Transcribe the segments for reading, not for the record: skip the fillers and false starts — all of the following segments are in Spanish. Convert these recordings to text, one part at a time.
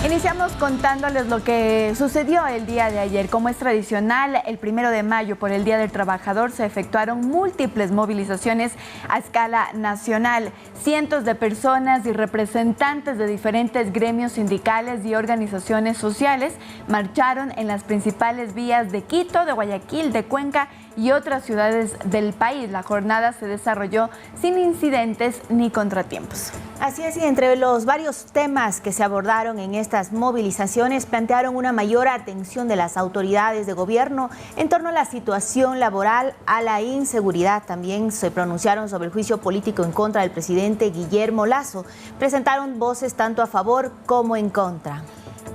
Iniciamos contándoles lo que sucedió el día de ayer. Como es tradicional, el 1 de mayo, por el Día del Trabajador, se efectuaron múltiples movilizaciones a escala nacional. Cientos de personas y representantes de diferentes gremios sindicales y organizaciones sociales marcharon en las principales vías de Quito, de Guayaquil, de Cuenca y otras ciudades del país. La jornada se desarrolló sin incidentes ni contratiempos. Así es, y entre los varios temas que se abordaron en estas movilizaciones, plantearon una mayor atención de las autoridades de gobierno en torno a la situación laboral, a la inseguridad. También se pronunciaron sobre el juicio político en contra del presidente Guillermo Lasso. Presentaron voces tanto a favor como en contra.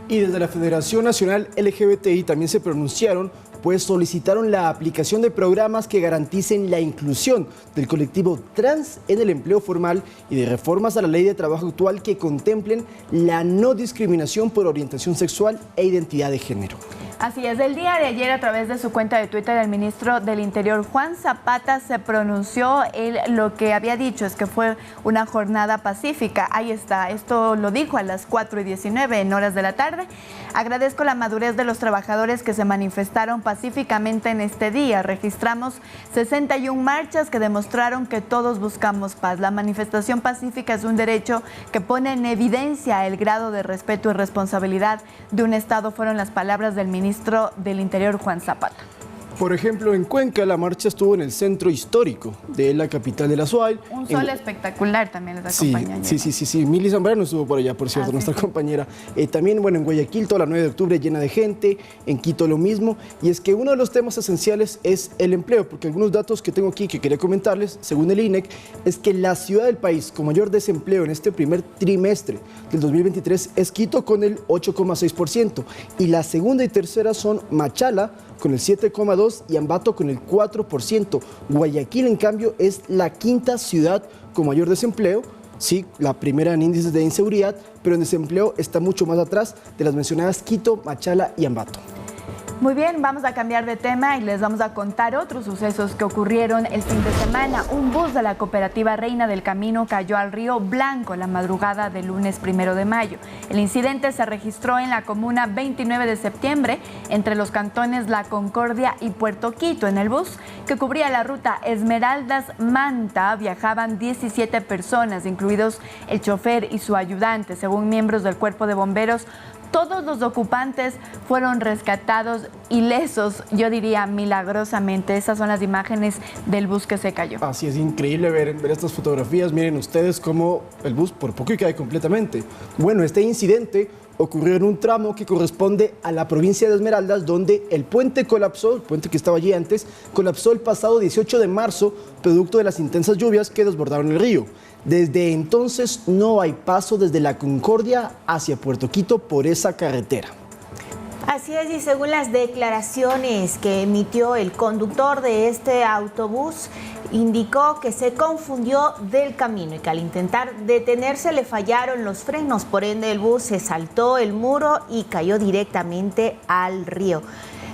Y desde la Federación Nacional LGBTI también se pronunciaron, pues solicitaron la aplicación de programas que garanticen la inclusión del colectivo trans en el empleo formal y de reformas a la ley de trabajo actual que contemplen la no discriminación por orientación sexual e identidad de género. Así es, el día de ayer, a través de su cuenta de Twitter, el ministro del Interior, Juan Zapata, se pronunció. Él lo que había dicho es que fue una jornada pacífica. Ahí está, esto lo dijo a las 4:19 en horas de la tarde. Agradezco la madurez de los trabajadores que se manifestaron pacíficamente en este día. Registramos 61 marchas que demostraron que todos buscamos paz. La manifestación pacífica es un derecho que pone en evidencia el grado de respeto y responsabilidad de un Estado, fueron las palabras del ministro del Interior, Juan Zapata. Por ejemplo, en Cuenca la marcha estuvo en el centro histórico de la capital de la SUAIL. Un sol espectacular también les acompaña. Sí. Mili Zambrano estuvo por allá, por cierto, nuestra compañera. También, bueno, en Guayaquil toda la 9 de octubre llena de gente, en Quito lo mismo. Y es que uno de los temas esenciales es el empleo, porque algunos datos que tengo aquí que quería comentarles, según el INEC, es que la ciudad del país con mayor desempleo en este primer trimestre del 2023 es Quito con el 8,6%. Y la segunda y tercera son Machala con el 7,2% y Ambato con el 4%. Guayaquil, en cambio, es la quinta ciudad con mayor desempleo. Sí, la primera en índices de inseguridad, pero en desempleo está mucho más atrás de las mencionadas Quito, Machala y Ambato. Muy bien, vamos a cambiar de tema y les vamos a contar otros sucesos que ocurrieron el fin de semana. Un bus de la cooperativa Reina del Camino cayó al río Blanco la madrugada del lunes 1 de mayo. El incidente se registró en la comuna 29 de septiembre, entre los cantones La Concordia y Puerto Quito. En el bus, que cubría la ruta Esmeraldas-Manta, viajaban 17 personas, incluidos el chofer y su ayudante. Según miembros del Cuerpo de Bomberos, todos los ocupantes fueron rescatados ilesos, yo diría milagrosamente. Esas son las imágenes del bus que se cayó. Así es, increíble ver estas fotografías. Miren ustedes cómo el bus por poco y cae completamente. Bueno, este incidente ocurrió en un tramo que corresponde a la provincia de Esmeraldas, donde el puente colapsó, el puente que estaba allí antes, colapsó el pasado 18 de marzo, producto de las intensas lluvias que desbordaron el río. Desde entonces no hay paso desde La Concordia hacia Puerto Quito por esa carretera. Así es, y según las declaraciones que emitió el conductor de este autobús, indicó que se confundió del camino y que al intentar detenerse le fallaron los frenos, por ende el bus se saltó el muro y cayó directamente al río.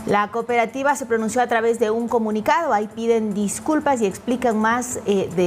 La cooperativa se pronunció a través de un comunicado. Ahí piden disculpas y explican más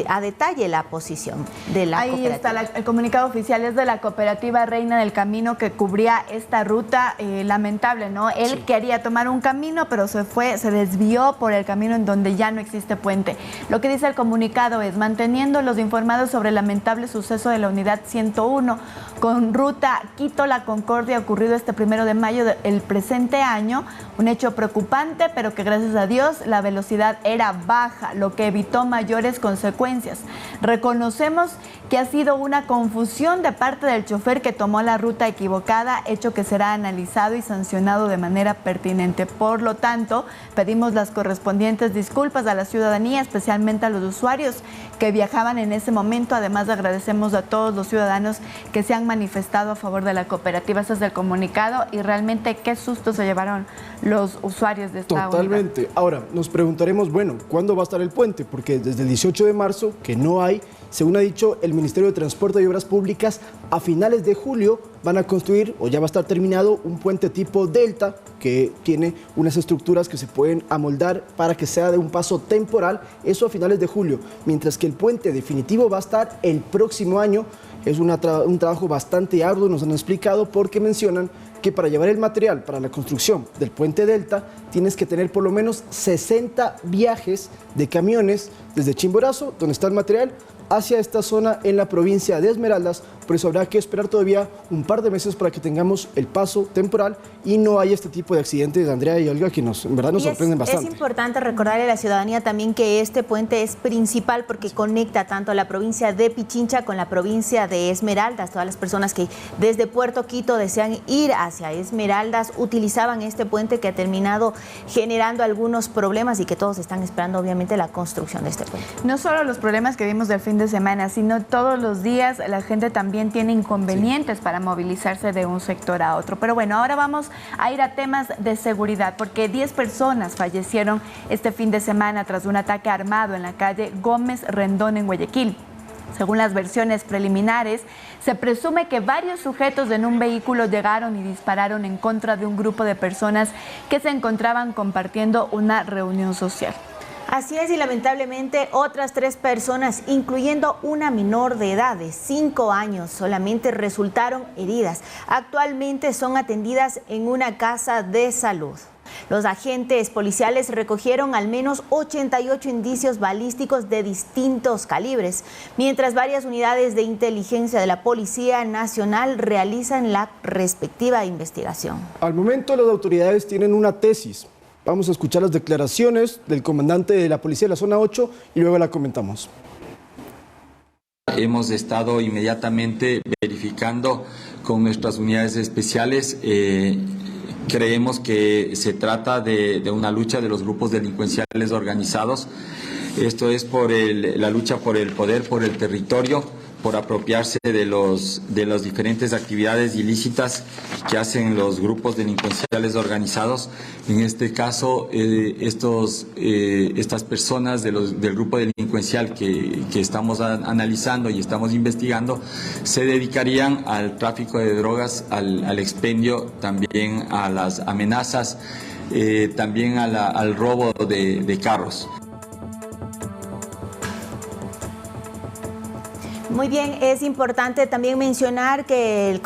a detalle la posición de la cooperativa. Ahí está el comunicado oficial, es de la cooperativa Reina del Camino que cubría esta ruta. Lamentable, ¿no? Él quería tomar un camino, pero se desvió por el camino en donde ya no existe puente. Lo que dice el comunicado es: manteniéndolos informados sobre el lamentable suceso de la unidad 101 con ruta Quito-La Concordia ocurrido este 1 de mayo del presente año. Un hecho preocupante, pero que gracias a Dios la velocidad era baja, lo que evitó mayores consecuencias. Reconocemos que ha sido una confusión de parte del chofer que tomó la ruta equivocada, hecho que será analizado y sancionado de manera pertinente. Por lo tanto, pedimos las correspondientes disculpas a la ciudadanía, especialmente a los usuarios que viajaban en ese momento. Además, agradecemos a todos los ciudadanos que se han manifestado a favor de la cooperativa. Ese es el comunicado y realmente qué susto se llevaron los usuarios de esta Totalmente. unidad. Ahora, nos preguntaremos, bueno, ¿cuándo va a estar el puente? Porque desde el 18 de marzo, que no hay, según ha dicho el Ministerio de Transporte y Obras Públicas, a finales de julio van a construir, o ya va a estar terminado, un puente tipo Delta, que tiene unas estructuras que se pueden amoldar para que sea de un paso temporal, eso a finales de julio, mientras que el puente definitivo va a estar el próximo año, Es un trabajo bastante arduo, nos han explicado, porque mencionan que para llevar el material para la construcción del puente Delta tienes que tener por lo menos 60 viajes de camiones desde Chimborazo, donde está el material, hacia esta zona en la provincia de Esmeraldas. Por eso habrá que esperar todavía un par de meses para que tengamos el paso temporal y no haya este tipo de accidentes, Andrea y Olga, que en verdad nos sorprenden bastante. Es importante recordarle a la ciudadanía también que este puente es principal porque conecta tanto a la provincia de Pichincha con la provincia de Esmeraldas. Todas las personas que desde Puerto Quito desean ir hacia Esmeraldas utilizaban este puente, que ha terminado generando algunos problemas y que todos están esperando obviamente la construcción de este puente. No solo los problemas que vimos del fin de semana, sino todos los días la gente también tiene inconvenientes para movilizarse de un sector a otro. Pero bueno, ahora vamos a ir a temas de seguridad, porque 10 personas fallecieron este fin de semana tras un ataque armado en la calle Gómez Rendón en Guayaquil. Según las versiones preliminares, se presume que varios sujetos en un vehículo llegaron y dispararon en contra de un grupo de personas que se encontraban compartiendo una reunión social. Así es, y lamentablemente otras 3 personas, incluyendo una menor de edad de 5 años, solamente resultaron heridas. Actualmente son atendidas en una casa de salud. Los agentes policiales recogieron al menos 88 indicios balísticos de distintos calibres, mientras varias unidades de inteligencia de la Policía Nacional realizan la respectiva investigación. Al momento las autoridades tienen una tesis. Vamos a escuchar las declaraciones del comandante de la Policía de la Zona 8 y luego la comentamos. Hemos estado inmediatamente verificando con nuestras unidades especiales. Creemos que se trata de una lucha de los grupos delincuenciales organizados. Esto es por la lucha por el poder, por el territorio, por apropiarse de las diferentes actividades ilícitas que hacen los grupos delincuenciales organizados. En este caso, estas personas del grupo delincuencial que estamos analizando y estamos investigando se dedicarían al tráfico de drogas, al expendio, también a las amenazas, también al robo de carros. Muy bien, es importante también mencionar que el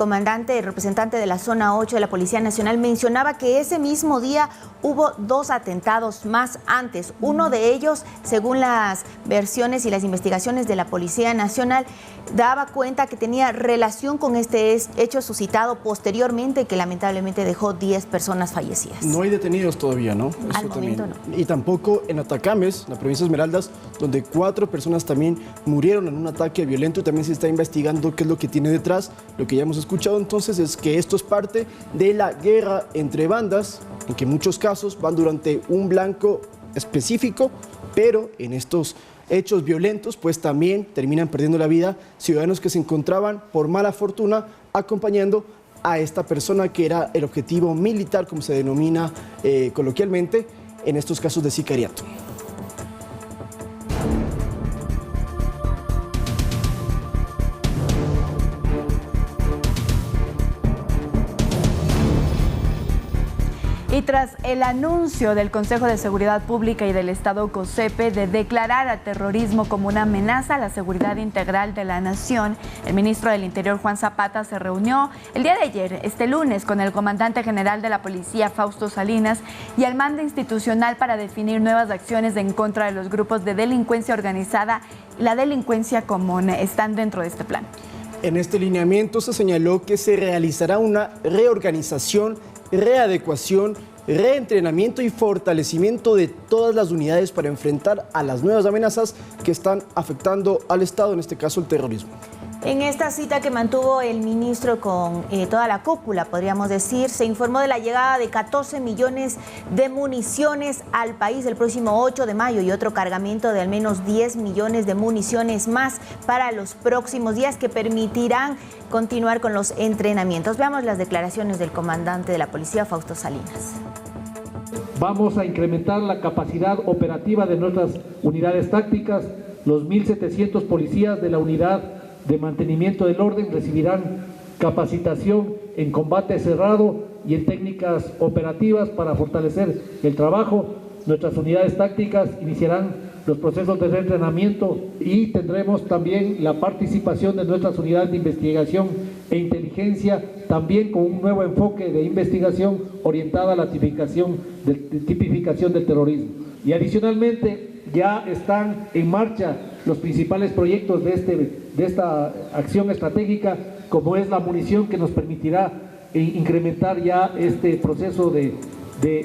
representante de la Zona 8 de la Policía Nacional mencionaba que ese mismo día hubo 2 atentados más antes. Uno de ellos, según las versiones y las investigaciones de la Policía Nacional, daba cuenta que tenía relación con este hecho suscitado posteriormente, que lamentablemente dejó 10 personas fallecidas. No hay detenidos todavía, ¿no? Al momento no. Y tampoco en Atacames, la provincia de Esmeraldas, donde 4 personas también murieron en un ataque violento. También se está investigando qué es lo que tiene detrás. Lo que ya hemos escuchado entonces es que esto es parte de la guerra entre bandas, en que en muchos casos van durante un blanco específico, pero en estos hechos violentos pues también terminan perdiendo la vida ciudadanos que se encontraban por mala fortuna acompañando a esta persona que era el objetivo militar, como se denomina coloquialmente en estos casos de sicariato. Y tras el anuncio del Consejo de Seguridad Pública y del Estado COSEPE de declarar al terrorismo como una amenaza a la seguridad integral de la nación, el ministro del Interior, Juan Zapata, se reunió el día de ayer, este lunes, con el comandante general de la Policía, Fausto Salinas, y el mando institucional para definir nuevas acciones en contra de los grupos de delincuencia organizada y la delincuencia común. Están dentro de este plan. En este lineamiento se señaló que se realizará una reorganización, readecuación, reentrenamiento y fortalecimiento de todas las unidades para enfrentar a las nuevas amenazas que están afectando al Estado, en este caso el terrorismo. En esta cita que mantuvo el ministro con toda la cúpula, podríamos decir, se informó de la llegada de 14 millones de municiones al país el próximo 8 de mayo y otro cargamento de al menos 10 millones de municiones más para los próximos días que permitirán continuar con los entrenamientos. Veamos las declaraciones del comandante de la policía, Fausto Salinas. Vamos a incrementar la capacidad operativa de nuestras unidades tácticas. Los 1.700 policías de la unidad de mantenimiento del orden recibirán capacitación en combate cerrado y en técnicas operativas para fortalecer el trabajo. Nuestras unidades tácticas iniciarán los procesos de reentrenamiento y tendremos también la participación de nuestras unidades de investigación e inteligencia, también con un nuevo enfoque de investigación orientada a la tipificación del terrorismo. Y adicionalmente ya están en marcha los principales proyectos de esta acción estratégica, como es la munición, que nos permitirá incrementar ya este proceso de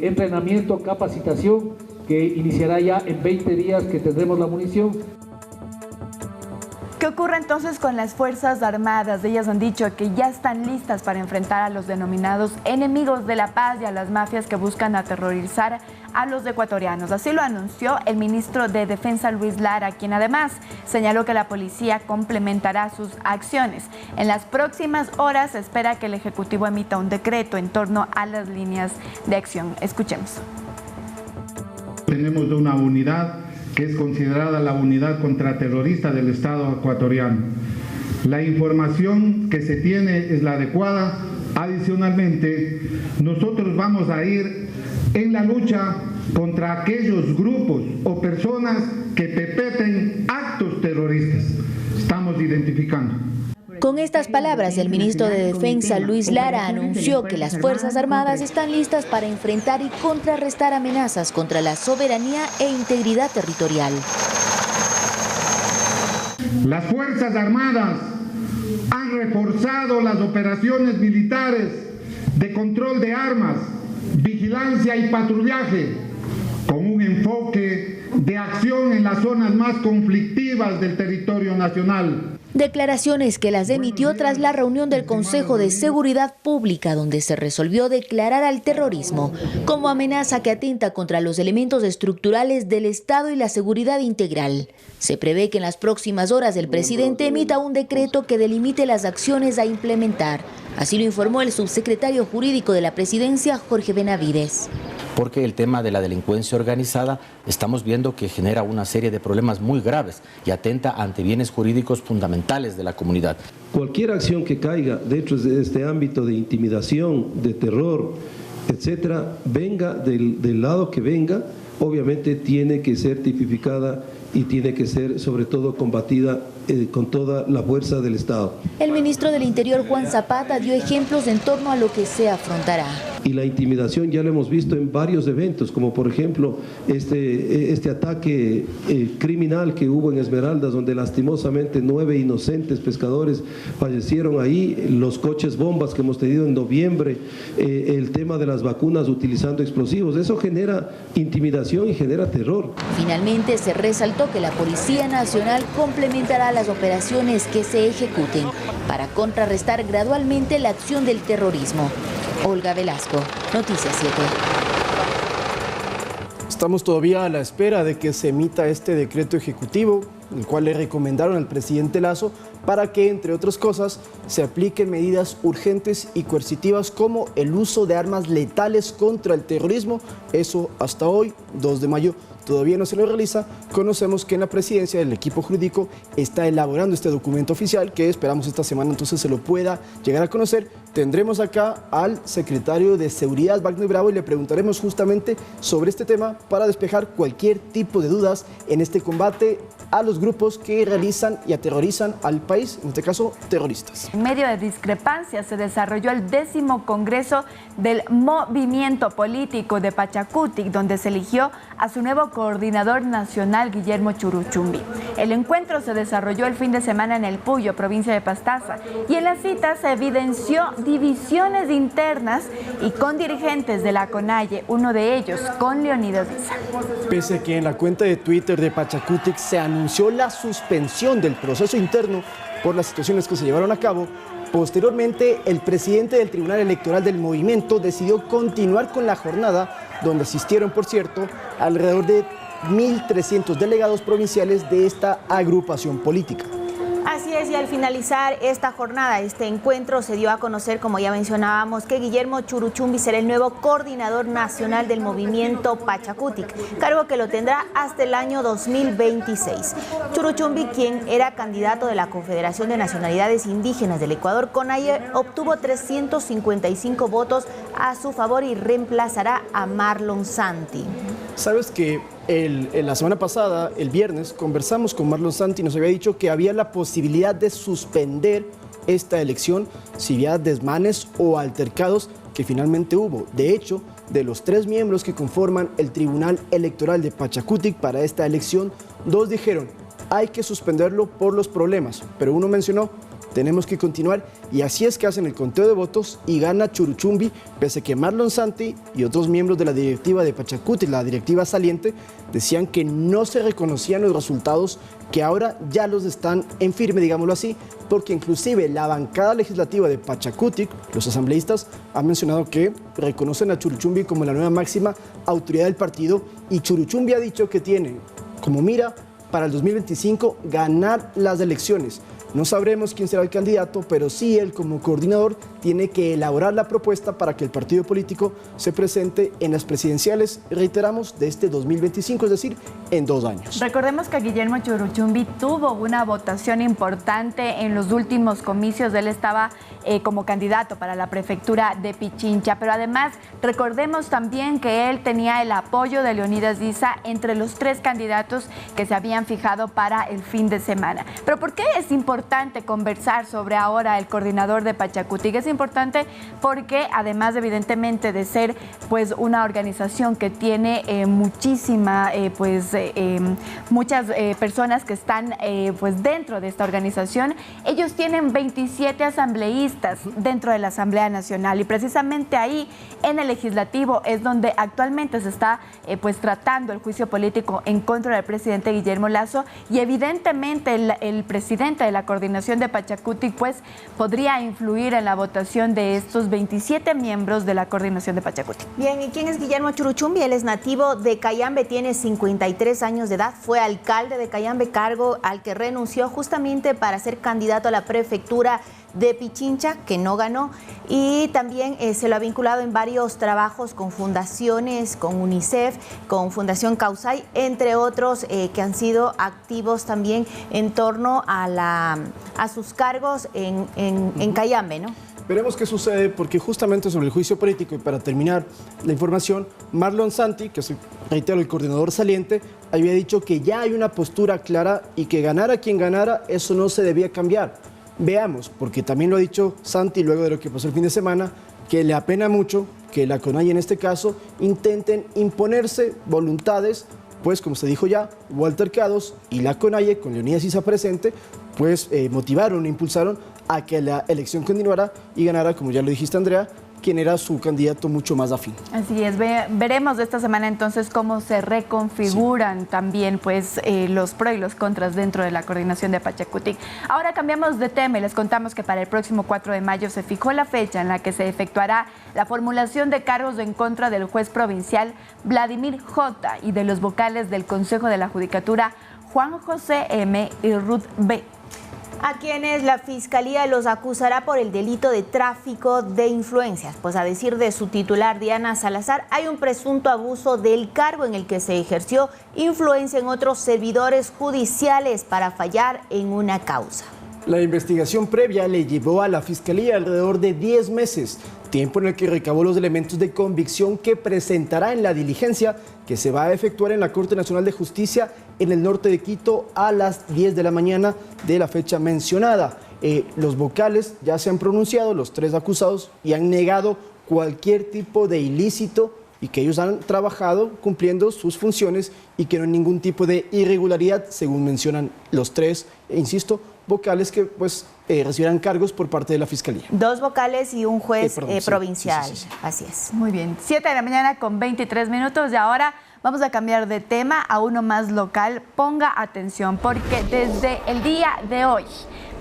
entrenamiento, capacitación, que iniciará ya en 20 días que tendremos la munición. ¿Qué ocurre entonces con las Fuerzas Armadas? Ellas han dicho que ya están listas para enfrentar a los denominados enemigos de la paz y a las mafias que buscan aterrorizar a los ecuatorianos. Así lo anunció el ministro de Defensa, Luis Lara, quien además señaló que la policía complementará sus acciones. En las próximas horas se espera que el Ejecutivo emita un decreto en torno a las líneas de acción. Escuchemos. Tenemos una unidad que es considerada la unidad contraterrorista del Estado ecuatoriano. La información que se tiene es la adecuada. Adicionalmente, nosotros vamos a ir en la lucha contra aquellos grupos o personas que perpetren actos terroristas. Estamos identificando. Con estas palabras, el ministro de Defensa, Luis Lara, anunció que las Fuerzas Armadas están listas para enfrentar y contrarrestar amenazas contra la soberanía e integridad territorial. Las Fuerzas Armadas han reforzado las operaciones militares de control de armas, vigilancia y patrullaje, con un enfoque de acción en las zonas más conflictivas del territorio nacional. Declaraciones que las emitió tras la reunión del Consejo de Seguridad Pública, donde se resolvió declarar al terrorismo como amenaza que atenta contra los elementos estructurales del Estado y la seguridad integral. Se prevé que en las próximas horas el presidente emita un decreto que delimite las acciones a implementar. Así lo informó el subsecretario jurídico de la Presidencia, Jorge Benavides. Porque el tema de la delincuencia organizada estamos viendo que genera una serie de problemas muy graves y atenta ante bienes jurídicos fundamentales de la comunidad. Cualquier acción que caiga dentro de este ámbito de intimidación, de terror, etcétera, venga del lado que venga, obviamente tiene que ser tipificada y tiene que ser sobre todo combatida con toda la fuerza del Estado. El ministro del Interior, Juan Zapata, dio ejemplos en torno a lo que se afrontará. Y la intimidación ya lo hemos visto en varios eventos, como por ejemplo este ataque criminal que hubo en Esmeraldas, donde lastimosamente 9 inocentes pescadores fallecieron ahí, los coches bombas que hemos tenido en noviembre, el tema de las vacunas utilizando explosivos. Eso genera intimidación y genera terror. Finalmente se resaltó que la Policía Nacional complementará las operaciones que se ejecuten para contrarrestar gradualmente la acción del terrorismo. Olga Velasco, Noticias 7. Estamos todavía a la espera de que se emita este decreto ejecutivo, el cual le recomendaron al presidente Lasso para que, entre otras cosas, se apliquen medidas urgentes y coercitivas como el uso de armas letales contra el terrorismo. Eso hasta hoy, 2 de mayo, todavía no se lo realiza. Conocemos que en la presidencia el equipo jurídico está elaborando este documento oficial que esperamos esta semana entonces se lo pueda llegar a conocer. Tendremos acá al secretario de Seguridad, Wagner Bravo, y le preguntaremos justamente sobre este tema para despejar cualquier tipo de dudas en este combate a los grupos que realizan y aterrorizan al país, en este caso terroristas. En medio de discrepancias se desarrolló el 10º Congreso del Movimiento Político de Pachacutic, donde se eligió a su nuevo coordinador nacional, Guillermo Churuchumbi. El encuentro se desarrolló el fin de semana en El Puyo, provincia de Pastaza, y en la cita se evidenció divisiones internas y con dirigentes de la CONAIE, uno de ellos con Leonidas Diza. Pese a que en la cuenta de Twitter de Pachacutic se anunció la suspensión del proceso interno por las situaciones que se llevaron a cabo, posteriormente el presidente del Tribunal Electoral del Movimiento decidió continuar con la jornada, donde asistieron, por cierto, alrededor de 1.300 delegados provinciales de esta agrupación política. Así es, y al finalizar esta jornada, este encuentro, se dio a conocer, como ya mencionábamos, que Guillermo Churuchumbi será el nuevo coordinador nacional del movimiento Pachacutic, cargo que lo tendrá hasta el año 2026. Churuchumbi, quien era candidato de la Confederación de Nacionalidades Indígenas del Ecuador, CONAIE, obtuvo 355 votos a su favor y reemplazará a Marlon Santi. Sabes que la semana pasada, el viernes, conversamos con Marlon Santi y nos había dicho que había la posibilidad de suspender esta elección si había desmanes o altercados, que finalmente hubo. De hecho, de los 3 miembros que conforman el Tribunal Electoral de Pachacutic para esta elección, 2 dijeron hay que suspenderlo por los problemas, pero uno mencionó tenemos que continuar, y así es que hacen el conteo de votos y gana Churuchumbi, pese a que Marlon Santi y otros miembros de la directiva de Pachacutic, la directiva saliente, decían que no se reconocían los resultados, que ahora ya los están en firme, digámoslo así, porque inclusive la bancada legislativa de Pachacutic, los asambleístas, han mencionado que reconocen a Churuchumbi como la nueva máxima autoridad del partido, y Churuchumbi ha dicho que tiene como mira para el 2025 ganar las elecciones. No sabremos quién será el candidato, pero sí él como coordinador tiene que elaborar la propuesta para que el partido político se presente en las presidenciales, reiteramos, de este 2025, es decir, en 2 años. Recordemos que Guillermo Churuchumbi tuvo una votación importante en los últimos comicios. Él estaba como candidato para la prefectura de Pichincha, pero además recordemos también que él tenía el apoyo de Leonidas Diza entre los 3 candidatos que se habían fijado para el fin de semana. Pero ¿por qué es importante conversar sobre ahora el coordinador de Pachacutic? Es importante porque además evidentemente de ser pues una organización que tiene muchas personas que están pues dentro de esta organización, ellos tienen 27 asambleístas dentro de la Asamblea Nacional, y precisamente ahí en el legislativo es donde actualmente se está pues tratando el juicio político en contra del presidente Guillermo Lasso, y evidentemente el presidente de la coordinación de Pachacutic pues podría influir en la votación de estos 27 miembros de la coordinación de Pachacutic. Bien, ¿y quién es Guillermo Churuchumbi? Él es nativo de Cayambe, tiene 53 años de edad, fue alcalde de Cayambe, cargo al que renunció justamente para ser candidato a la prefectura de Pichincha, que no ganó, y también se lo ha vinculado en varios trabajos con fundaciones, con UNICEF, con Fundación Causay, entre otros que han sido activos también en torno a sus cargos en Cayambe, ¿no? Veremos qué sucede, porque justamente sobre el juicio político, y para terminar la información, Marlon Santi, que es, reitero, el coordinador saliente, había dicho que ya hay una postura clara y que ganara quien ganara, eso no se debía cambiar. Veamos, porque también lo ha dicho Santi luego de lo que pasó el fin de semana, que le apena mucho que la CONAIE en este caso intenten imponerse voluntades, pues como se dijo ya, hubo altercados, y la CONAIE, con Leonidas Diza presente, pues motivaron, impulsaron a que la elección continuara y ganara, como ya lo dijiste, Andrea, quien era su candidato mucho más afín. Así es, veremos esta semana entonces cómo se reconfiguran también pues los pros y los contras dentro de la coordinación de Pachacutic. Ahora cambiamos de tema y les contamos que para el próximo 4 de mayo se fijó la fecha en la que se efectuará la formulación de cargos en contra del juez provincial Vladimir J. y de los vocales del Consejo de la Judicatura Juan José M. y Ruth B., a quienes la Fiscalía los acusará por el delito de tráfico de influencias. Pues a decir de su titular, Diana Salazar, hay un presunto abuso del cargo en el que se ejerció influencia en otros servidores judiciales para fallar en una causa. La investigación previa le llevó a la Fiscalía alrededor de 10 meses, tiempo en el que recabó los elementos de convicción que presentará en la diligencia que se va a efectuar en la Corte Nacional de Justicia en el norte de Quito a las 10 de la mañana de la fecha mencionada. Los vocales ya se han pronunciado, los 3 acusados, y han negado cualquier tipo de ilícito y que ellos han trabajado cumpliendo sus funciones y que no hay ningún tipo de irregularidad, según mencionan los 3, insisto, vocales que pues recibirán cargos por parte de la Fiscalía. 2 vocales y un juez provincial. Sí. Así es. Muy bien, 7 de la mañana con 23 minutos y ahora vamos a cambiar de tema a uno más local. Ponga atención porque desde el día de hoy,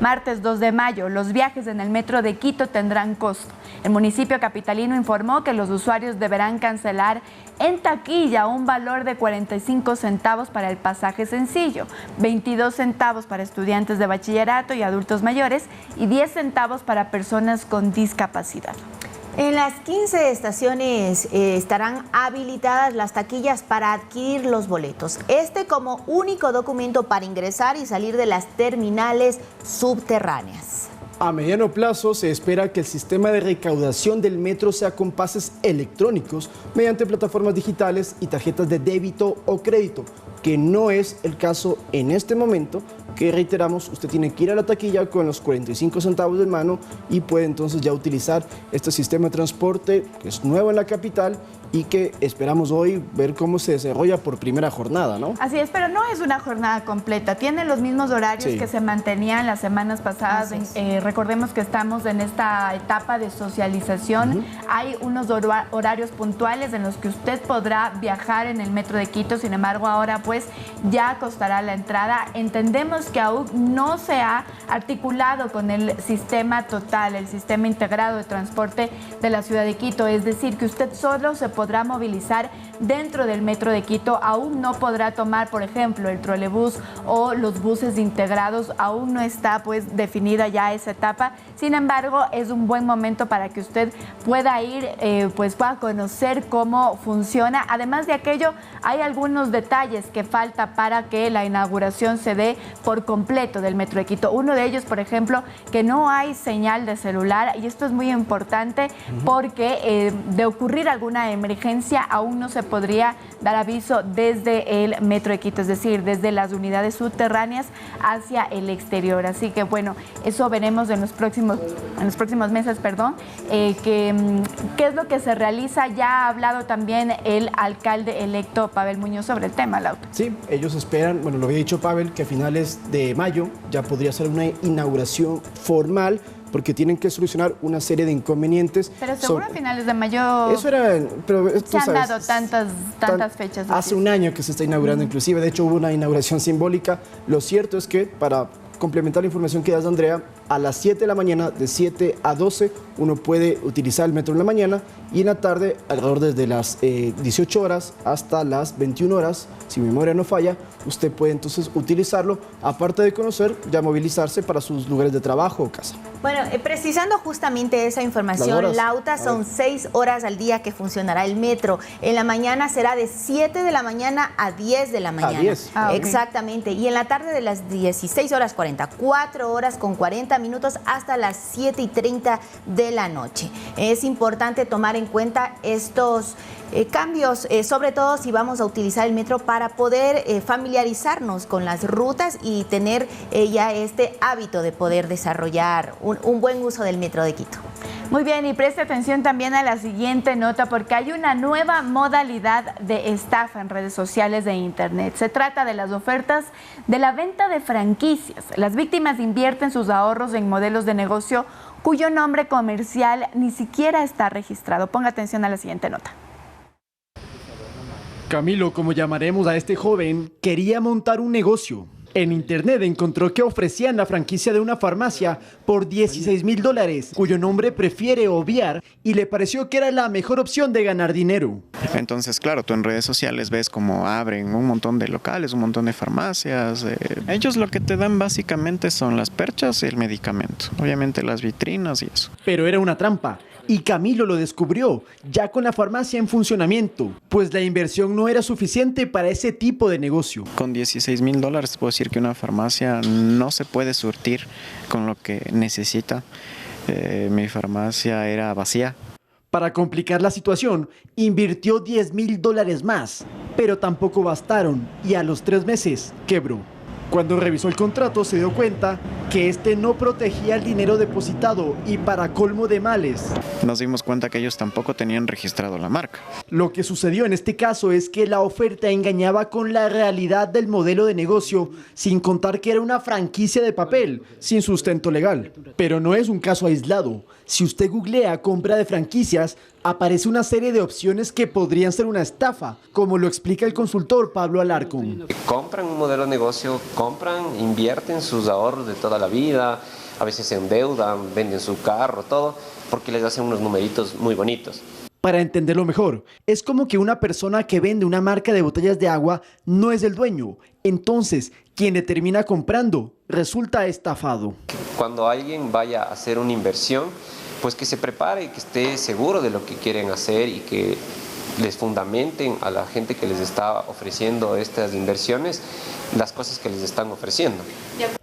martes 2 de mayo, los viajes en el metro de Quito tendrán costo. El municipio capitalino informó que los usuarios deberán cancelar en taquilla un valor de 45 centavos para el pasaje sencillo, 22 centavos para estudiantes de bachillerato y adultos mayores y 10 centavos para personas con discapacidad. En las 15 estaciones estarán habilitadas las taquillas para adquirir los boletos. Este como único documento para ingresar y salir de las terminales subterráneas. A mediano plazo se espera que el sistema de recaudación del metro sea con pases electrónicos mediante plataformas digitales y tarjetas de débito o crédito, que no es el caso en este momento, que reiteramos, usted tiene que ir a la taquilla con los 45 centavos de mano y puede entonces ya utilizar este sistema de transporte que es nuevo en la capital y que esperamos hoy ver cómo se desarrolla por primera jornada, ¿no? Así es, pero no es una jornada completa. Tiene los mismos horarios que se mantenían las semanas pasadas. Recordemos que estamos en esta etapa de socialización. Hay unos horarios puntuales en los que usted podrá viajar en el metro de Quito. Sin embargo, ahora pues ya costará la entrada. Entendemos que aún no se ha articulado con el sistema total, el sistema integrado de transporte de la ciudad de Quito. Es decir, que usted solo se podrá movilizar dentro del metro de Quito, aún no podrá tomar, por ejemplo, el trolebús o los buses integrados, aún no está pues definida ya esa etapa. Sin embargo, es un buen momento para que usted pueda ir, pues pueda conocer cómo funciona. Además de aquello, hay algunos detalles que falta para que la inauguración se dé por completo del metro de Quito. Uno de ellos, por ejemplo, que no hay señal de celular, y esto es muy importante porque de ocurrir alguna emergencia aún no se podría dar aviso desde el metro de Quito, es decir, desde las unidades subterráneas hacia el exterior. Así que bueno, eso veremos en los próximos meses, qué es lo que se realiza. Ya ha hablado también el alcalde electo Pavel Muñoz sobre el tema, Lauta. Sí, ellos esperan, bueno, lo había dicho Pavel, que a finales de mayo ya podría ser una inauguración formal, porque tienen que solucionar una serie de inconvenientes. Pero seguro a finales de mayo eso era, pero se han dado tantas fechas. Hace un año que se está inaugurando, inclusive, de hecho hubo una inauguración simbólica. Lo cierto es que, para complementar la información que das, Andrea, a las 7 de la mañana, de 7 a 12, uno puede utilizar el metro en la mañana, y en la tarde, alrededor desde las 18 horas hasta las 21 horas, si mi memoria no falla, usted puede entonces utilizarlo, aparte de conocer, ya movilizarse para sus lugares de trabajo o casa. Bueno, precisando justamente esa información, Lauta, son 6 horas al día que funcionará el metro. En la mañana será de 7 de la mañana a 10 de la mañana. A 10. Exactamente. Y en la tarde de las 16 horas 40, 4 horas con 40 minutos hasta las 7:30 de la noche. Es importante tomar en cuenta estos cambios, sobre todo si vamos a utilizar el metro para poder familiarizarnos con las rutas y tener ya este hábito de poder desarrollar un buen uso del metro de Quito. Muy bien, y preste atención también a la siguiente nota, porque hay una nueva modalidad de estafa en redes sociales e internet. Se trata de las ofertas de la venta de franquicias. Las víctimas invierten sus ahorros en modelos de negocio cuyo nombre comercial ni siquiera está registrado. Ponga atención a la siguiente nota. Camilo, como llamaremos a este joven, quería montar un negocio. En internet encontró que ofrecían la franquicia de una farmacia por $16,000, cuyo nombre prefiere obviar, y le pareció que era la mejor opción de ganar dinero. Entonces, claro, tú en redes sociales ves cómo abren un montón de locales, un montón de farmacias. Ellos lo que te dan básicamente son las perchas y el medicamento. Obviamente las vitrinas y eso. Pero era una trampa. Y Camilo lo descubrió, ya con la farmacia en funcionamiento, pues la inversión no era suficiente para ese tipo de negocio. Con $16,000 puedo decir que una farmacia no se puede surtir con lo que necesita. Mi farmacia era vacía. Para complicar la situación, invirtió $10,000 más, pero tampoco bastaron y a los 3 meses quebró. Cuando revisó el contrato se dio cuenta que este no protegía el dinero depositado y, para colmo de males, nos dimos cuenta que ellos tampoco tenían registrado la marca. Lo que sucedió en este caso es que la oferta engañaba con la realidad del modelo de negocio, sin contar que era una franquicia de papel, sin sustento legal. Pero no es un caso aislado. Si usted googlea compra de franquicias, aparece una serie de opciones que podrían ser una estafa, como lo explica el consultor Pablo Alarcón. Compran un modelo de negocio, invierten sus ahorros de toda la vida, a veces se endeudan, venden su carro, todo, porque les hacen unos numeritos muy bonitos. Para entenderlo mejor, es como que una persona que vende una marca de botellas de agua no es el dueño. Entonces, quien le termina comprando resulta estafado. Cuando alguien vaya a hacer una inversión, pues que se prepare y que esté seguro de lo que quieren hacer y que les fundamenten a la gente que les está ofreciendo estas inversiones las cosas que les están ofreciendo.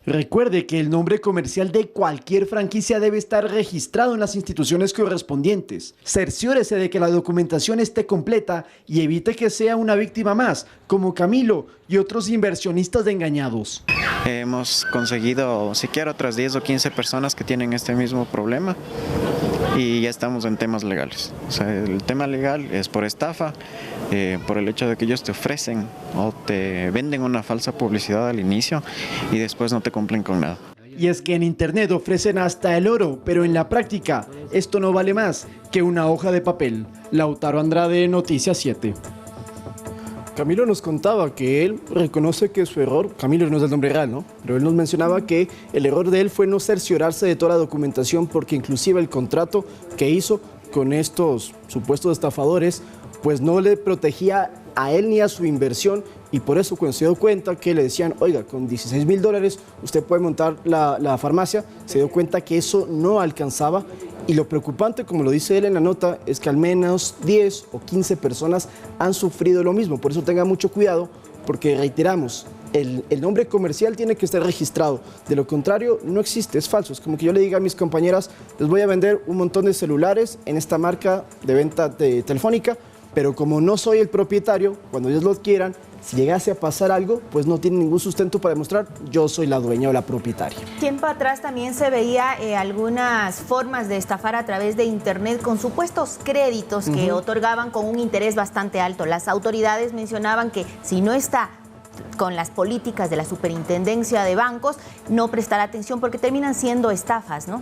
Recuerde que el nombre comercial de cualquier franquicia debe estar registrado en las instituciones correspondientes. Cerciórese de que la documentación esté completa y evite que sea una víctima más, como Camilo y otros inversionistas engañados. Hemos conseguido siquiera otras 10 o 15 personas que tienen este mismo problema y ya estamos en temas legales. O sea, el tema legal es por estafa, por el hecho de que ellos te ofrecen o te venden una falsa publicidad al inicio y después no te cumplen con nada. Y es que en internet ofrecen hasta el oro, pero en la práctica esto no vale más que una hoja de papel. Lautaro Andrade, Noticias 7. Camilo nos contaba que él reconoce que su error, Camilo no es el nombre real, ¿no? Pero él nos mencionaba que el error de él fue no cerciorarse de toda la documentación porque inclusive el contrato que hizo con estos supuestos estafadores pues no le protegía a él ni a su inversión y por eso cuando se dio cuenta que le decían, oiga, con $16,000 usted puede montar la farmacia, se dio cuenta que eso no alcanzaba y lo preocupante, como lo dice él en la nota, es que al menos 10 o 15 personas han sufrido lo mismo, por eso tenga mucho cuidado porque reiteramos, el nombre comercial tiene que estar registrado, de lo contrario no existe, es falso, es como que yo le diga a mis compañeras, les voy a vender un montón de celulares en esta marca de venta telefónica, pero como no soy el propietario, cuando ellos lo adquieran, si llegase a pasar algo, pues no tienen ningún sustento para demostrar yo soy la dueña o la propietaria. Tiempo atrás también se veía algunas formas de estafar a través de internet con supuestos créditos que otorgaban con un interés bastante alto. Las autoridades mencionaban que si no está con las políticas de la Superintendencia de Bancos, no prestar atención porque terminan siendo estafas, ¿no?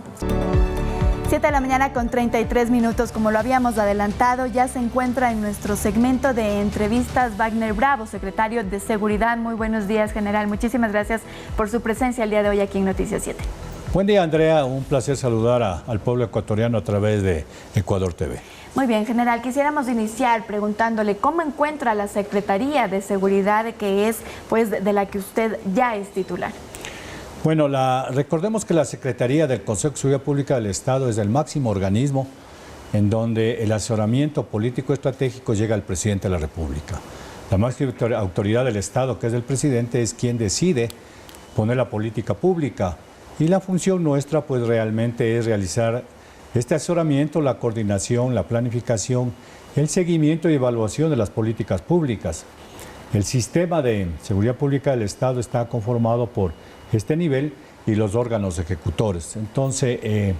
7 de la mañana con 33 minutos, como lo habíamos adelantado, ya se encuentra en nuestro segmento de entrevistas Wagner Bravo, secretario de Seguridad. Muy buenos días, general. Muchísimas gracias por su presencia el día de hoy aquí en Noticias 7. Buen día, Andrea. Un placer saludar al pueblo ecuatoriano a través de Ecuador TV. Muy bien, general. Quisiéramos iniciar preguntándole cómo encuentra la Secretaría de Seguridad, que es pues de la que usted ya es titular. Bueno, recordemos que la Secretaría del Consejo de Seguridad Pública del Estado es el máximo organismo en donde el asesoramiento político estratégico llega al presidente de la República. La máxima autoridad del Estado, que es el presidente, es quien decide poner la política pública y la función nuestra pues realmente es realizar este asesoramiento, la coordinación, la planificación, el seguimiento y evaluación de las políticas públicas. El sistema de seguridad pública del Estado está conformado por este nivel y los órganos ejecutores. Entonces, de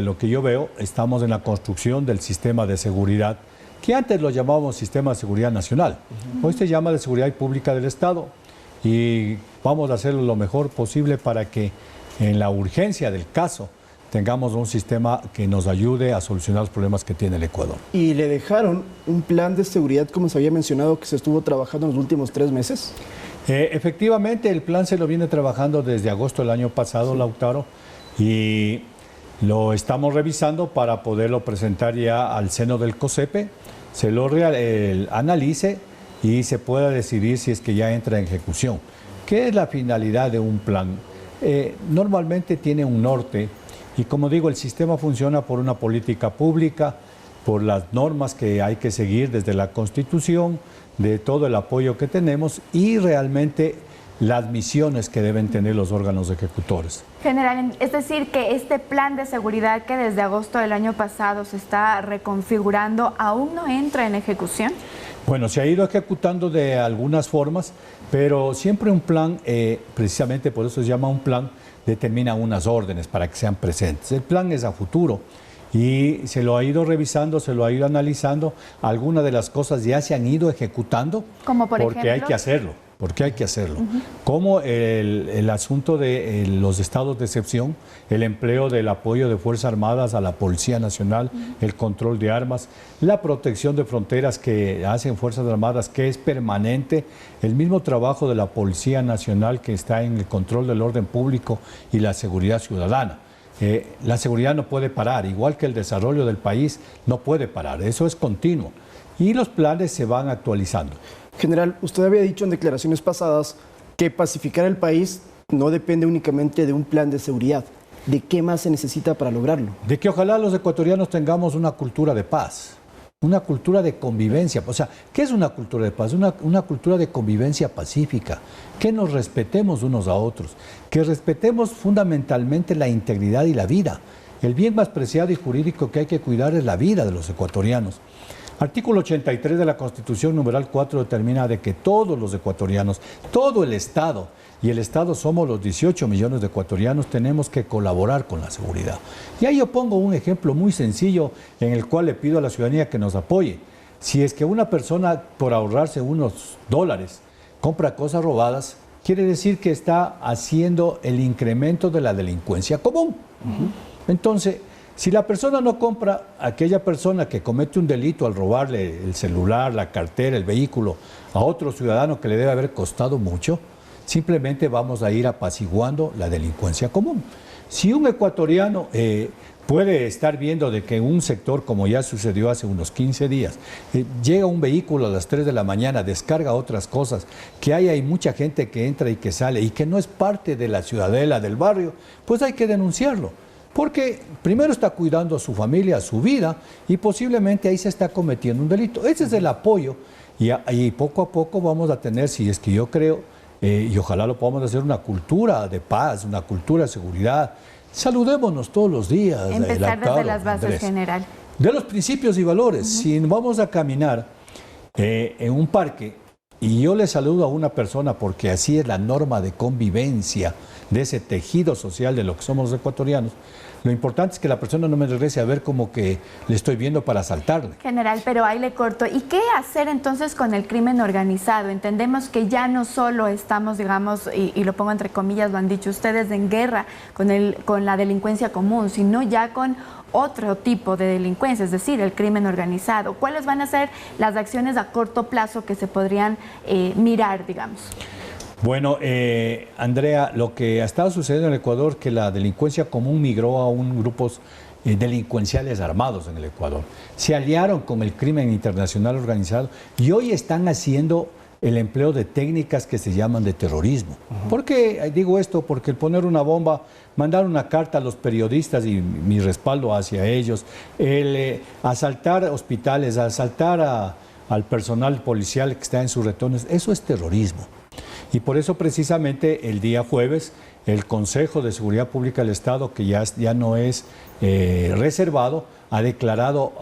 lo que yo veo, estamos en la construcción del sistema de seguridad, que antes lo llamábamos Sistema de Seguridad Nacional. Hoy se llama de Seguridad Pública del Estado y vamos a hacerlo lo mejor posible para que en la urgencia del caso tengamos un sistema que nos ayude a solucionar los problemas que tiene el Ecuador. ¿Y le dejaron un plan de seguridad, como se había mencionado, que se estuvo trabajando en los últimos 3 meses? Efectivamente, el plan se lo viene trabajando desde agosto del año pasado, sí. Lautaro, y lo estamos revisando para poderlo presentar ya al seno del COSEPE, se lo analice y se pueda decidir si es que ya entra en ejecución. ¿Qué es la finalidad de un plan? Normalmente tiene un norte y, como digo, el sistema funciona por una política pública, por las normas que hay que seguir desde la Constitución, de todo el apoyo que tenemos y realmente las misiones que deben tener los órganos ejecutores. General, es decir, que este plan de seguridad que desde agosto del año pasado se está reconfigurando, ¿aún no entra en ejecución? Bueno, se ha ido ejecutando de algunas formas, pero siempre un plan, precisamente por eso se llama un plan, determina unas órdenes para que sean presentes. El plan es a futuro. Y se lo ha ido revisando, se lo ha ido analizando. Algunas de las cosas ya se han ido ejecutando. ¿Como por ejemplo? Porque hay que hacerlo. Porque hay que hacerlo. Como el asunto de los estados de excepción, el empleo del apoyo de Fuerzas Armadas a la Policía Nacional, el control de armas, la protección de fronteras que hacen Fuerzas Armadas, que es permanente, el mismo trabajo de la Policía Nacional que está en el control del orden público y la seguridad ciudadana. La seguridad no puede parar, igual que el desarrollo del país no puede parar, eso es continuo y los planes se van actualizando. General, usted había dicho en declaraciones pasadas que pacificar el país no depende únicamente de un plan de seguridad. ¿De qué más se necesita para lograrlo? De que ojalá los ecuatorianos tengamos una cultura de paz. una cultura de convivencia. O sea, ¿qué es una cultura de paz? Una cultura de convivencia pacífica, que nos respetemos unos a otros, que respetemos fundamentalmente la integridad y la vida. El bien más preciado y jurídico que hay que cuidar es la vida de los ecuatorianos. Artículo 83 de la Constitución, numeral 4, determina de que todos los ecuatorianos, todo el Estado, y el Estado somos los 18 millones de ecuatorianos, tenemos que colaborar con la seguridad. Y ahí yo pongo un ejemplo muy sencillo en el cual le pido a la ciudadanía que nos apoye. Si es que una persona, por ahorrarse unos dólares, compra cosas robadas, quiere decir que está haciendo el incremento de la delincuencia común. Entonces, si la persona no compra, aquella persona que comete un delito al robarle el celular, la cartera, el vehículo a otro ciudadano que le debe haber costado mucho, simplemente vamos a ir apaciguando la delincuencia común. Si un ecuatoriano puede estar viendo de que en un sector, como ya sucedió hace unos 15 días, llega un vehículo a las 3 de la mañana, descarga otras cosas, que hay mucha gente que entra y que sale y que no es parte de la ciudadela, del barrio, pues hay que denunciarlo. Porque primero está cuidando a su familia, a su vida, y posiblemente ahí se está cometiendo un delito. Ese es el apoyo, y poco a poco vamos a tener, si es que yo creo, y ojalá lo podamos hacer, una cultura de paz, una cultura de seguridad. Saludémonos todos los días. Empezar desde las bases, Andrés. General. De los principios y valores. Si vamos a caminar en un parque y yo le saludo a una persona porque así es la norma de convivencia de ese tejido social de lo que somos los ecuatorianos, lo importante es que la persona no me regrese a ver como que le estoy viendo para asaltarle. General, pero ahí le corto. ¿Y qué hacer entonces con el crimen organizado? Entendemos que ya no solo estamos, digamos, y lo pongo entre comillas, lo han dicho ustedes, en guerra con la delincuencia común, sino ya con otro tipo de delincuencia, es decir, el crimen organizado. ¿Cuáles van a ser las acciones a corto plazo que se podrían mirar, digamos? Bueno, Andrea, lo que ha estado sucediendo en el Ecuador, que la delincuencia común migró a grupos delincuenciales armados en el Ecuador. Se aliaron con el crimen internacional organizado y hoy están haciendo el empleo de técnicas que se llaman de terrorismo. ¿Por qué digo esto? Porque el poner una bomba, mandar una carta a los periodistas y mi respaldo hacia ellos, el asaltar hospitales, asaltar al personal policial que está en sus retones, eso es terrorismo. Y por eso precisamente el día jueves el Consejo de Seguridad Pública del Estado, que ya no es reservado, ha declarado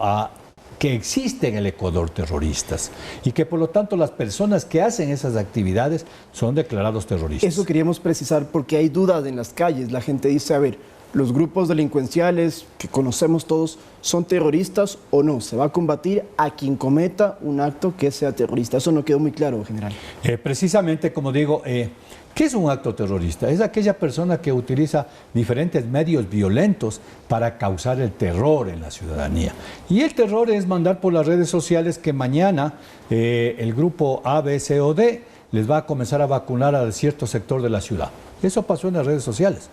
que existen en el Ecuador terroristas y que por lo tanto las personas que hacen esas actividades son declarados terroristas. Eso queríamos precisar porque hay dudas en las calles. La gente dice, a ver, ¿los grupos delincuenciales que conocemos todos son terroristas o no? ¿Se va a combatir a quien cometa un acto que sea terrorista? Eso no quedó muy claro, general. Precisamente, como digo, ¿qué es un acto terrorista? Es aquella persona que utiliza diferentes medios violentos para causar el terror en la ciudadanía. Y el terror es mandar por las redes sociales que mañana el grupo A, B, C o D les va a comenzar a vacunar a cierto sector de la ciudad. Eso pasó en las redes sociales.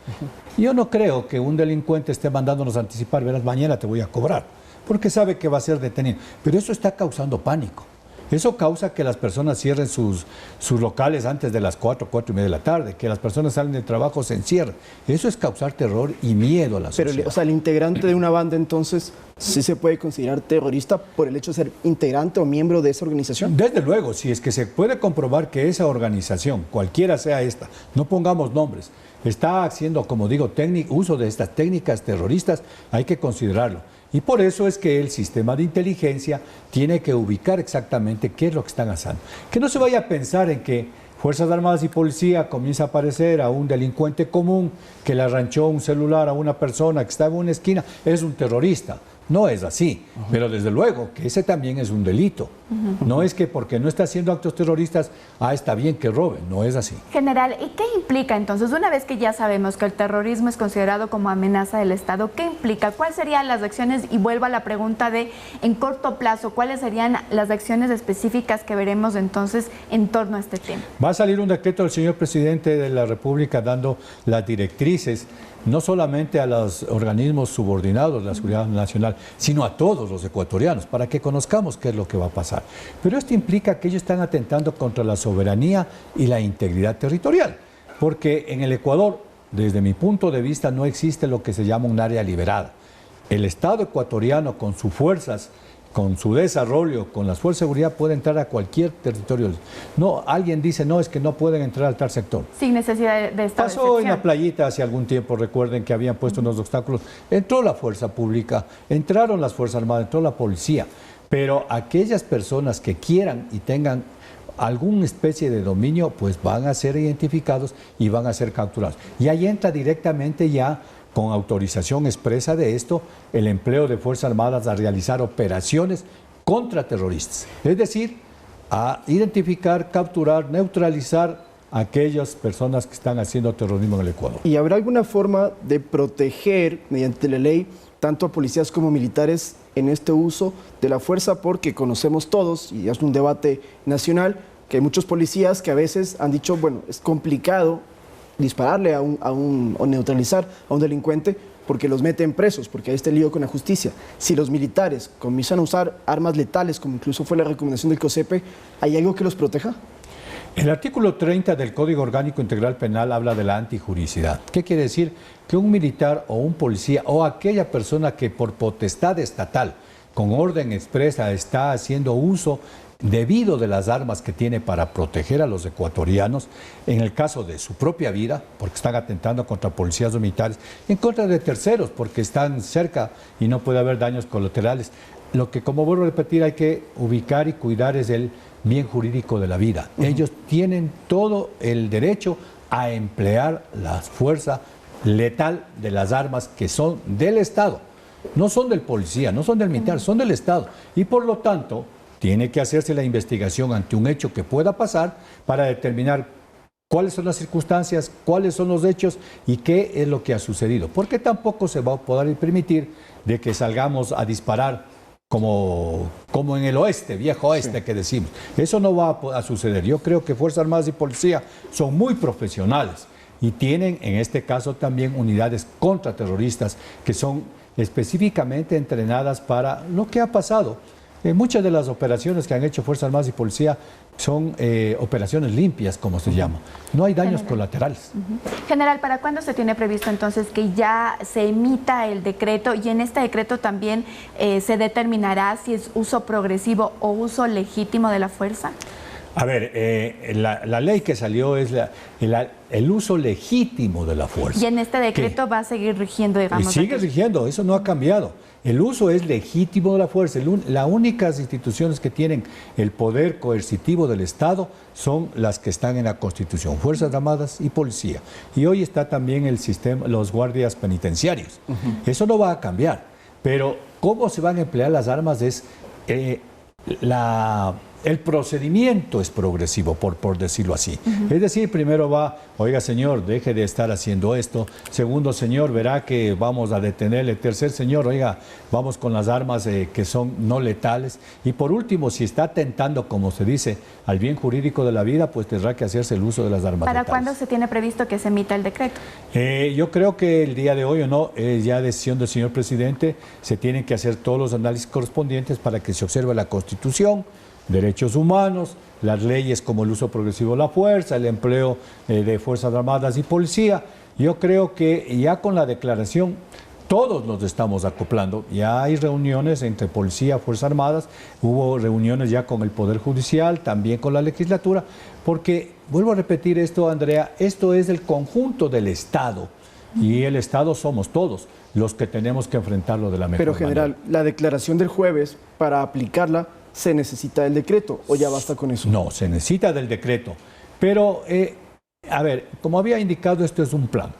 Yo no creo que un delincuente esté mandándonos a anticipar, verás, mañana te voy a cobrar, porque sabe que va a ser detenido. Pero eso está causando pánico. Eso causa que las personas cierren sus locales antes de las 4, 4:30 de la tarde, que las personas salen del trabajo, se encierren. Eso es causar terror y miedo a la sociedad. Pero, o sea, el integrante de una banda, entonces, ¿sí se puede considerar terrorista por el hecho de ser integrante o miembro de esa organización? Desde luego, si es que se puede comprobar que esa organización, cualquiera sea esta, no pongamos nombres, está haciendo, como digo, uso de estas técnicas terroristas, hay que considerarlo. Y por eso es que el sistema de inteligencia tiene que ubicar exactamente qué es lo que están haciendo. Que no se vaya a pensar en que Fuerzas Armadas y Policía comienza a aparecer a un delincuente común que le arranchó un celular a una persona que estaba en una esquina, es un terrorista. No es así, pero desde luego que ese también es un delito. No es que porque no está haciendo actos terroristas, está bien que robe, no es así. General, ¿y qué implica entonces, una vez que ya sabemos que el terrorismo es considerado como amenaza del Estado, qué implica? ¿Cuáles serían las acciones? Y vuelvo a la pregunta de, en corto plazo, ¿cuáles serían las acciones específicas que veremos entonces en torno a este tema? Va a salir un decreto del señor presidente de la República dando las directrices, no solamente a los organismos subordinados de la seguridad nacional, sino a todos los ecuatorianos, para que conozcamos qué es lo que va a pasar. Pero esto implica que ellos están atentando contra la soberanía y la integridad territorial, porque en el Ecuador, desde mi punto de vista, no existe lo que se llama un área liberada. El Estado ecuatoriano, con sus fuerzas, con su desarrollo, con las fuerzas de seguridad, puede entrar a cualquier territorio. No, alguien dice, no, es que no pueden entrar al tal sector. Sin necesidad de estado de Pasó en excepción. la playita hace algún tiempo, recuerden que habían puesto unos obstáculos. Entró la fuerza pública, entraron las Fuerzas Armadas, entró la policía. Pero aquellas personas que quieran y tengan alguna especie de dominio, pues van a ser identificados y van a ser capturados. Y ahí entra directamente ya, con autorización expresa de esto, el empleo de Fuerzas Armadas a realizar operaciones contra terroristas. Es decir, a identificar, capturar, neutralizar a aquellas personas que están haciendo terrorismo en el Ecuador. ¿Y habrá alguna forma de proteger mediante la ley tanto a policías como militares en este uso de la fuerza? Porque conocemos todos, y es un debate nacional, que hay muchos policías que a veces han dicho, bueno, es complicado dispararle o neutralizar a un delincuente porque los meten presos, porque hay este lío con la justicia. Si los militares comienzan a usar armas letales, como incluso fue la recomendación del COSEPE, ¿hay algo que los proteja? El artículo 30 del Código Orgánico Integral Penal habla de la antijuricidad. ¿Qué quiere decir? Que un militar o un policía o aquella persona que por potestad estatal, con orden expresa, está haciendo uso debido de las armas que tiene para proteger a los ecuatorianos, en el caso de su propia vida, porque están atentando contra policías o militares, en contra de terceros, porque están cerca y no puede haber daños colaterales. Lo que, como vuelvo a repetir, hay que ubicar y cuidar es el bien jurídico de la vida. Ellos tienen todo el derecho a emplear la fuerza letal de las armas que son del Estado. No son del policía, no son del militar, son del Estado. Y por lo tanto, tiene que hacerse la investigación ante un hecho que pueda pasar para determinar cuáles son las circunstancias, cuáles son los hechos y qué es lo que ha sucedido. Porque tampoco se va a poder permitir de que salgamos a disparar como en el oeste, viejo oeste que decimos. Eso no va a suceder. Yo creo que Fuerzas Armadas y Policía son muy profesionales y tienen en este caso también unidades contraterroristas que son específicamente entrenadas para lo que ha pasado. Muchas de las operaciones que han hecho Fuerzas Armadas y Policía son operaciones limpias, como se llama. No hay daños colaterales. General, ¿para cuándo se tiene previsto entonces que ya se emita el decreto? Y en este decreto también se determinará si es uso progresivo o uso legítimo de la fuerza. A ver, la ley que salió es el uso legítimo de la fuerza. Y en este decreto va a seguir rigiendo, digamos. Y sigue rigiendo, eso no ha cambiado. El uso es legítimo de la fuerza. Las únicas instituciones que tienen el poder coercitivo del Estado son las que están en la Constitución, Fuerzas Armadas y Policía. Y hoy está también el sistema, los guardias penitenciarios. Eso no va a cambiar. Pero cómo se van a emplear las armas es... el procedimiento es progresivo, por decirlo así. Es decir, primero va, oiga señor, deje de estar haciendo esto. Segundo, señor, verá que vamos a detenerle. Tercer, señor, oiga, vamos con las armas que son no letales. Y por último, si está atentando, como se dice, al bien jurídico de la vida, pues tendrá que hacerse el uso de las armas ¿Para letales. cuándo se tiene previsto que se emita el decreto? Yo creo que el día de hoy o no, ya decisión del señor presidente, se tienen que hacer todos los análisis correspondientes para que se observe la Constitución, derechos humanos, las leyes como el uso progresivo de la fuerza, el empleo de Fuerzas Armadas y Policía. Yo creo que ya con la declaración todos nos estamos acoplando. Ya hay reuniones entre Policía, Fuerzas Armadas, hubo reuniones ya con el Poder Judicial, también con la legislatura, porque, vuelvo a repetir esto, Andrea, esto es el conjunto del Estado y el Estado somos todos los que tenemos que enfrentarlo de la mejor manera. Pero, general, la declaración del jueves, para aplicarla, ¿se necesita del decreto o ya basta con eso? No, se necesita del decreto. Pero, a ver, como había indicado, esto es un plan.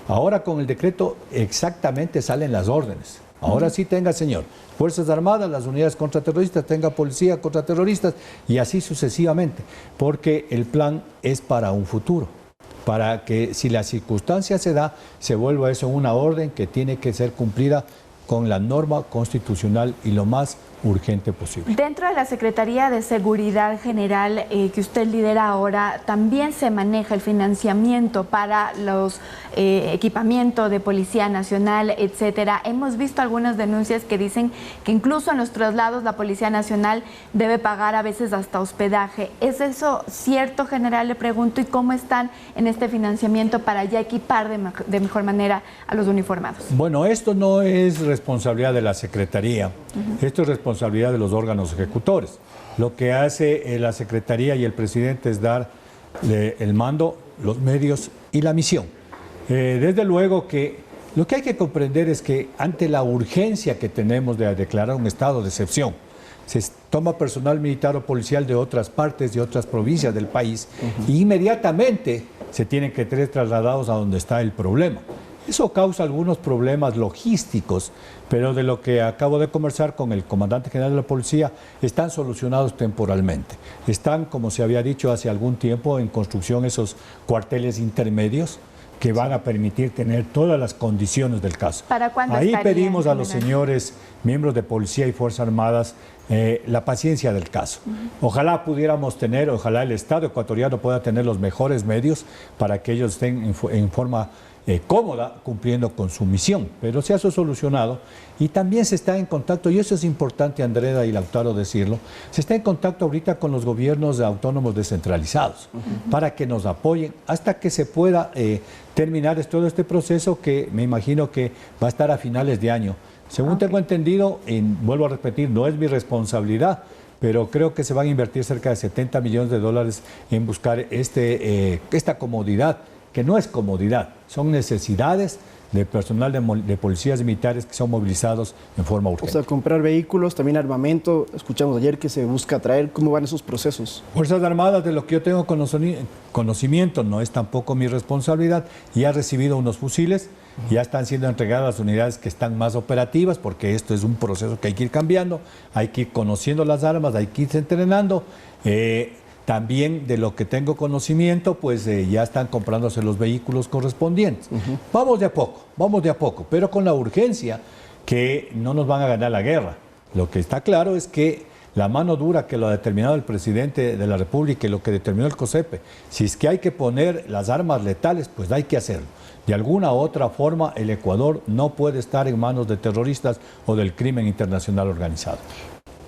Ahora con el decreto exactamente salen las órdenes. Ahora sí tenga, señor, Fuerzas Armadas, las unidades contraterroristas, tenga policía contraterroristas y así sucesivamente. Porque el plan es para un futuro. Para que si la circunstancia se da, se vuelva eso una orden que tiene que ser cumplida con la norma constitucional y lo más urgente posible. Dentro de la Secretaría de Seguridad General que usted lidera ahora, también se maneja el financiamiento para los equipamientos de Policía Nacional, etcétera. Hemos visto algunas denuncias que dicen que incluso en los traslados la Policía Nacional debe pagar a veces hasta hospedaje. ¿Es eso cierto, general? Le pregunto, ¿y cómo están en este financiamiento para ya equipar de mejor manera a los uniformados? Bueno, esto no es responsabilidad de la Secretaría. Esto es responsabilidad responsabilidad de los órganos ejecutores. Lo que hace la Secretaría y el presidente es dar el mando, los medios y la misión. Desde luego que lo que hay que comprender es que ante la urgencia que tenemos de declarar un estado de excepción, se toma personal militar o policial de otras partes, de otras provincias del país, y inmediatamente se tienen que ser trasladados a donde está el problema. Eso causa algunos problemas logísticos, pero de lo que acabo de conversar con el comandante general de la policía, están solucionados temporalmente. Están, como se había dicho hace algún tiempo, en construcción esos cuarteles intermedios que van a permitir tener todas las condiciones del caso. ¿Para cuándo Ahí estaría, pedimos a los general? señores miembros de Policía y Fuerzas Armadas la paciencia del caso. Ojalá pudiéramos tener, ojalá el Estado ecuatoriano pueda tener los mejores medios para que ellos estén en forma cómoda cumpliendo con su misión, pero se ha solucionado y también se está en contacto, y eso es importante, Andrea y Lautaro, decirlo, se está en contacto ahorita con los gobiernos autónomos descentralizados para que nos apoyen hasta que se pueda terminar todo este proceso que me imagino que va a estar a finales de año. Según tengo entendido, vuelvo a repetir, no es mi responsabilidad, pero creo que se van a invertir cerca de $70 millones en buscar esta comodidad, que no es comodidad, son necesidades de personal de policías militares que son movilizados en forma urgente. O sea, comprar vehículos, también armamento, escuchamos ayer que se busca traer, ¿cómo van esos procesos? Fuerzas Armadas, de lo que yo tengo conocimiento, no es tampoco mi responsabilidad, ya ha recibido unos fusiles, ya están siendo entregadas las unidades que están más operativas, porque esto es un proceso que hay que ir cambiando, hay que ir conociendo las armas, hay que ir entrenando. También de lo que tengo conocimiento, pues ya están comprándose los vehículos correspondientes. Vamos de a poco, pero con la urgencia que no nos van a ganar la guerra. Lo que está claro es que la mano dura que lo ha determinado el presidente de la República y lo que determinó el COSEPE, si es que hay que poner las armas letales, pues hay que hacerlo. De alguna u otra forma, el Ecuador no puede estar en manos de terroristas o del crimen internacional organizado.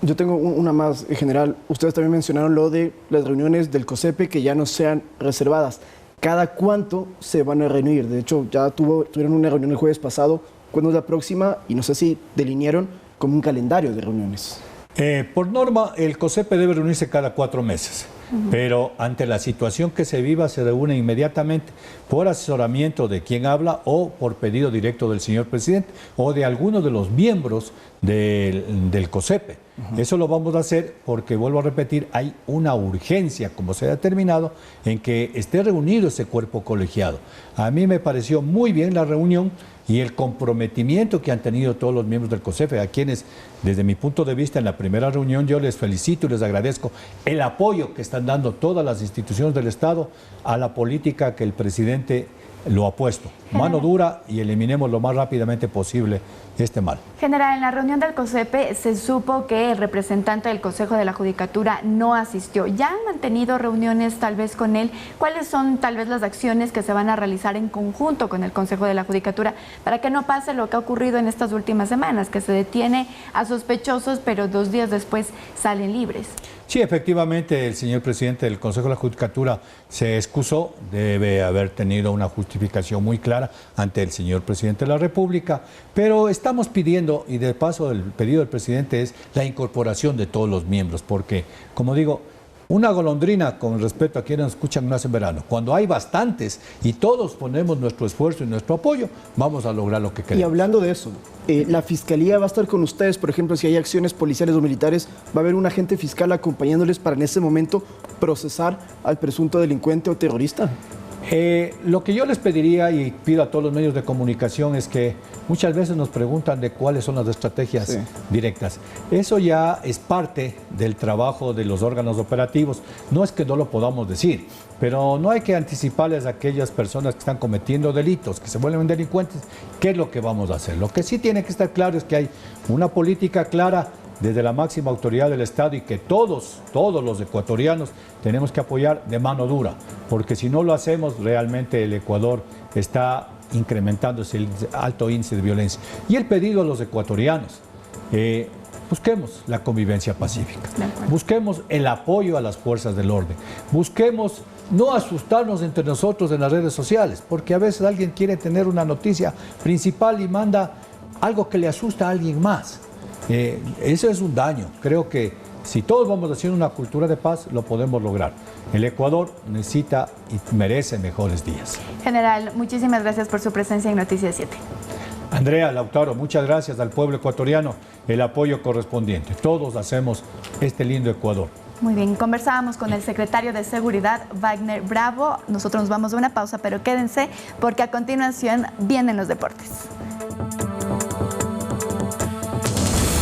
Yo tengo una más, general. Ustedes también mencionaron lo de las reuniones del COSEPE que ya no sean reservadas. ¿Cada cuánto se van a reunir? De hecho, ya tuvieron una reunión el jueves pasado. ¿Cuándo es la próxima? Y no sé si delinearon como un calendario de reuniones. Por norma, el COSEPE debe reunirse cada 4 meses. Pero ante la situación que se viva, se reúne inmediatamente por asesoramiento de quien habla o por pedido directo del señor presidente o de alguno de los miembros del COSEPE. Eso lo vamos a hacer porque, vuelvo a repetir, hay una urgencia, como se ha determinado, en que esté reunido ese cuerpo colegiado. A mí me pareció muy bien la reunión y el comprometimiento que han tenido todos los miembros del COSEPE, a quienes, desde mi punto de vista, en la primera reunión yo les felicito y les agradezco el apoyo que están dando todas las instituciones del Estado a la política que el presidente lo ha puesto. Mano dura y eliminemos lo más rápidamente posible este mal. General, en la reunión del COSEPE se supo que el representante del Consejo de la Judicatura no asistió. ¿Ya han mantenido reuniones tal vez con él? ¿Cuáles son tal vez las acciones que se van a realizar en conjunto con el Consejo de la Judicatura para que no pase lo que ha ocurrido en estas últimas semanas, que se detiene a sospechosos pero 2 días después salen libres? Sí, efectivamente, el señor presidente del Consejo de la Judicatura se excusó, debe haber tenido una justificación muy clara ante el señor presidente de la República, pero estamos pidiendo, y de paso el pedido del presidente es la incorporación de todos los miembros, porque, como digo, una golondrina, con respeto a quienes nos escuchan, no hace verano. Cuando hay bastantes y todos ponemos nuestro esfuerzo y nuestro apoyo, vamos a lograr lo que queremos. Y hablando de eso, la Fiscalía va a estar con ustedes, por ejemplo, si hay acciones policiales o militares, va a haber un agente fiscal acompañándoles para en ese momento procesar al presunto delincuente o terrorista. Lo que yo les pediría y pido a todos los medios de comunicación es que muchas veces nos preguntan de cuáles son las estrategias directas. Eso ya es parte del trabajo de los órganos operativos. No es que no lo podamos decir, pero no hay que anticiparles a aquellas personas que están cometiendo delitos, que se vuelven delincuentes, qué es lo que vamos a hacer. Lo que sí tiene que estar claro es que hay una política clara desde la máxima autoridad del Estado y que todos los ecuatorianos tenemos que apoyar de mano dura, porque si no lo hacemos, realmente el Ecuador está incrementándose el alto índice de violencia. Y el pedido a los ecuatorianos, busquemos la convivencia pacífica, busquemos el apoyo a las fuerzas del orden, busquemos no asustarnos entre nosotros en las redes sociales, porque a veces alguien quiere tener una noticia principal y manda algo que le asusta a alguien más. Eso es un daño. Creo que si todos vamos haciendo una cultura de paz, lo podemos lograr. El Ecuador necesita y merece mejores días. General, muchísimas gracias por su presencia en Noticias 7. Andrea, Lautaro, muchas gracias al pueblo ecuatoriano, el apoyo correspondiente. Todos hacemos este lindo Ecuador. Muy bien, conversábamos con el secretario de Seguridad, Wagner Bravo. Nosotros nos vamos a una pausa, pero quédense porque a continuación vienen los deportes.